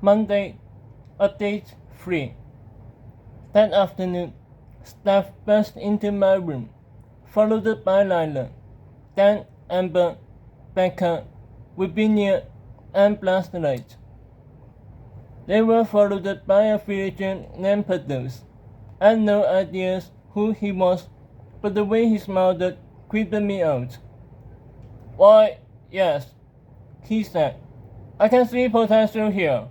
Monday, update 3. That afternoon, staff burst into my room, followed by Lila, then Amber, Becca, Virginia, and Blastlight. They were followed by a villager named Pedros. I had no idea who he was, but the way he smiled creeped me out. Why, yes, he said. I can see potential here.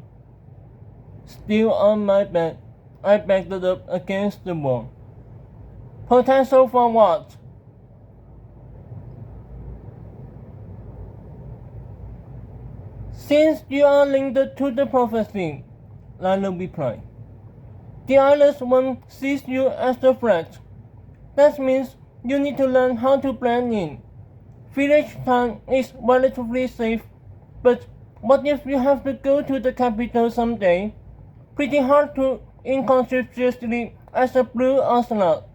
Still on my bed, I backed up against the wall. Potential for what? Since you are linked to the prophecy, Lila replied. The Islands one sees you as a threat. That means you need to learn how to blend in. Village town is relatively safe, but what if you have to go to the capital someday? Pretty hard to inconspicuously as a blue ocelot.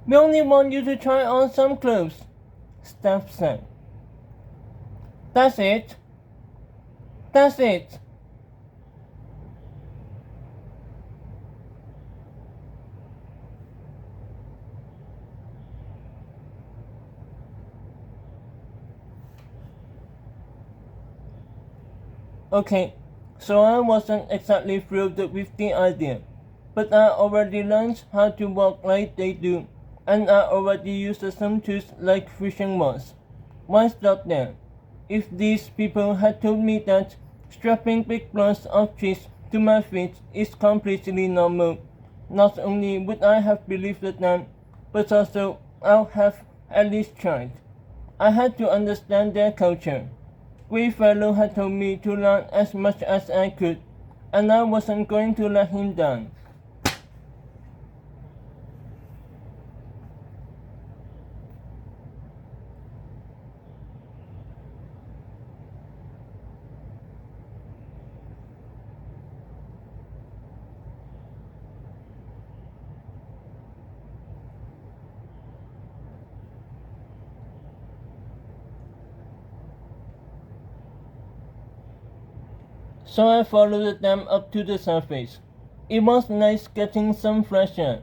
We only want you to try on some clothes, Steph said. That's it. That's it. Okay, so I wasn't exactly thrilled with the idea, but I already learned how to walk like they do, and I already used some tools like fishing rods. Why stop there? If these people had told me that strapping big blocks of cheese to my feet is completely normal, not only would I have believed them, but also I'll have at least tried. I had to understand their culture. Fellow had told me to learn as much as I could, and I wasn't going to let him down. So I followed them up to the surface. It was nice getting some fresh air,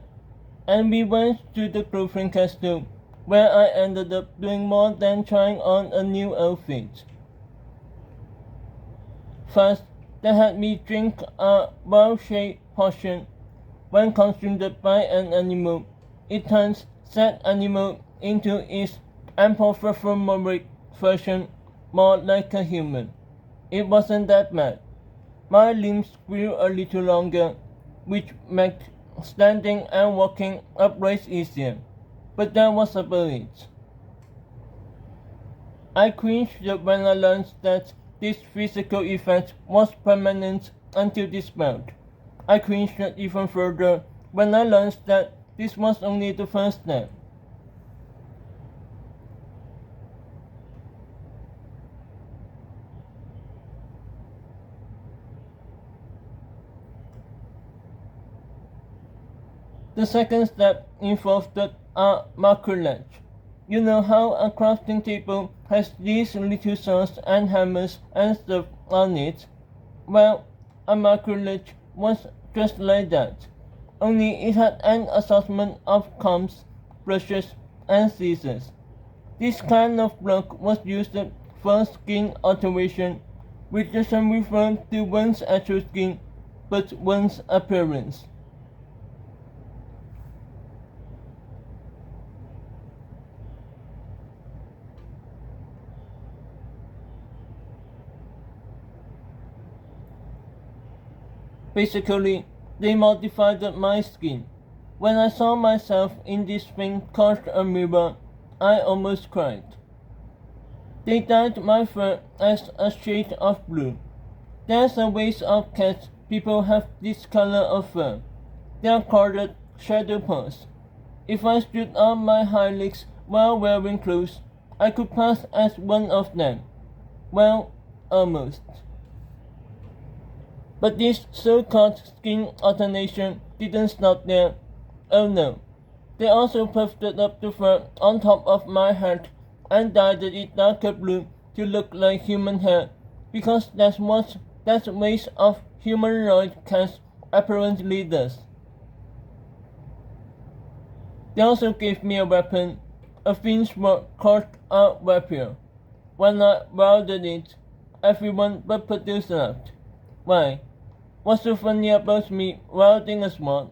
and we went to the clothing castle, where I ended up doing more than trying on a new outfit. First, they had me drink a well-shaped potion. When consumed by an animal, it turns said animal into its anthropomorphic version, more like a human. It wasn't that bad. My limbs grew a little longer, which made standing and walking upright easier, but that was about it. I cringed when I learned that this physical effect was permanent until dispelled. I cringed even further when I learned that this was only the first step. The second step involved a maculage. You know how a crafting table has these little saws and hammers and stuff on it? Well, a maculage was just like that, only it had an assortment of combs, brushes, and scissors. This kind of block was used for skin alteration, which doesn't refer to one's actual skin, but one's appearance. Basically, they modified my skin. When I saw myself in this thing called a mirror, I almost cried. They dyed my fur as a shade of blue. There's a ways of cats people have this color of fur. They are called shadow paws. If I stood on my hind legs while wearing clothes, I could pass as one of them. Well, almost. But this so-called skin alternation didn't stop there. Oh no. They also puffed up the fur on top of my head and dyed it darker blue to look like human hair, because that's what that race of humanoid cats apparently does. They also gave me a weapon, a thin sword called a rapier. When I wielded it, everyone but Producer laughed. Why? What's so funny about me wielding a sword?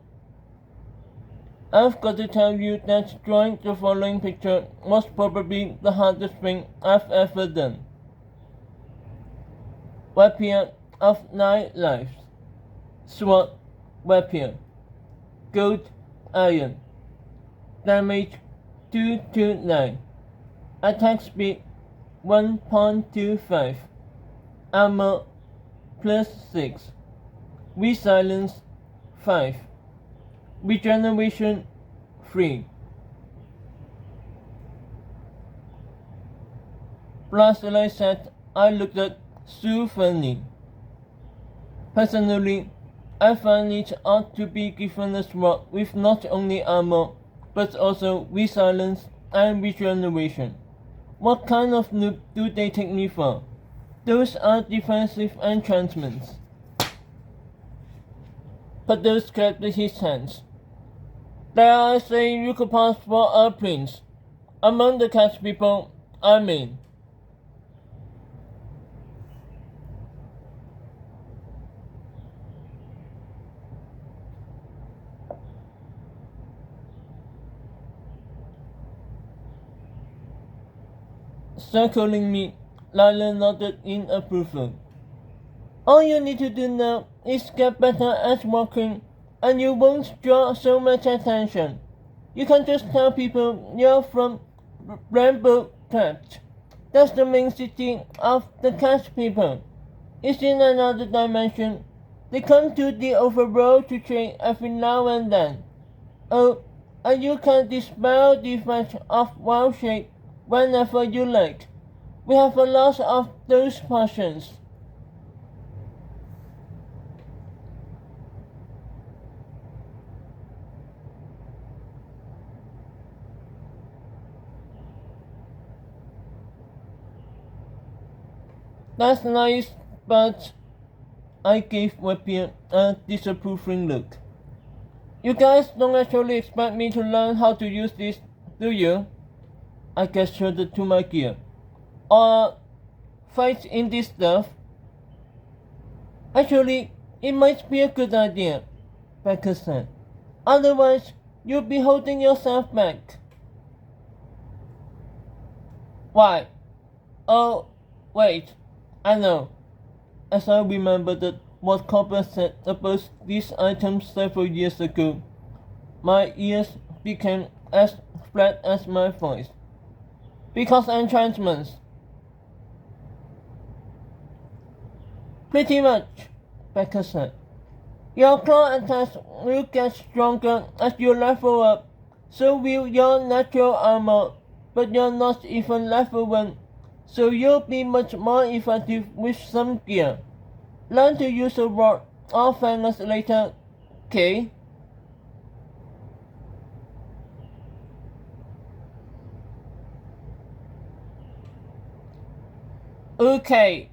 I've got to tell you that drawing the following picture was probably the hardest thing I've ever done. Rapier of 9 lives. Sword, rapier. Gold, iron. Damage 229. Attack speed 1.25. Armor plus 6. Resilience 5. Regeneration 3. Plus, like I said, I looked at so funny. Personally, I find it ought to be given a sword with not only armor, but also resilience and regeneration. What kind of noob do they take me for? Those are defensive enchantments. But those clapped his hands. Dare I say you could pass for a prince? Among the cat people, I mean. Circling me, Lila nodded in approval. All you need to do now is get better at walking, and you won't draw so much attention. You can just tell people you're from Rainbow Cat. That's the main city of the cat people. It's in another dimension. They come to the overworld to trade every now and then. Oh, and you can dispel the effect of wild shape whenever you like. We have a lot of those potions. That's nice, but I gave Rapier a disapproving look. You guys don't actually expect me to learn how to use this, do you? I gestured to my gear. Or fight in this stuff? Actually, it might be a good idea, Becca said. Otherwise, you'll be holding yourself back. Why? Oh, wait. I know. As I remembered what Copper said about these items several years ago, my ears became as flat as my voice. Because enchantments. Pretty much, Becca said. Your claw attacks will get stronger as you level up, so will your natural armor, but you're not even level 1, so you'll be much more effective with some gear. Learn to use a rod or fingers later, K. Okay,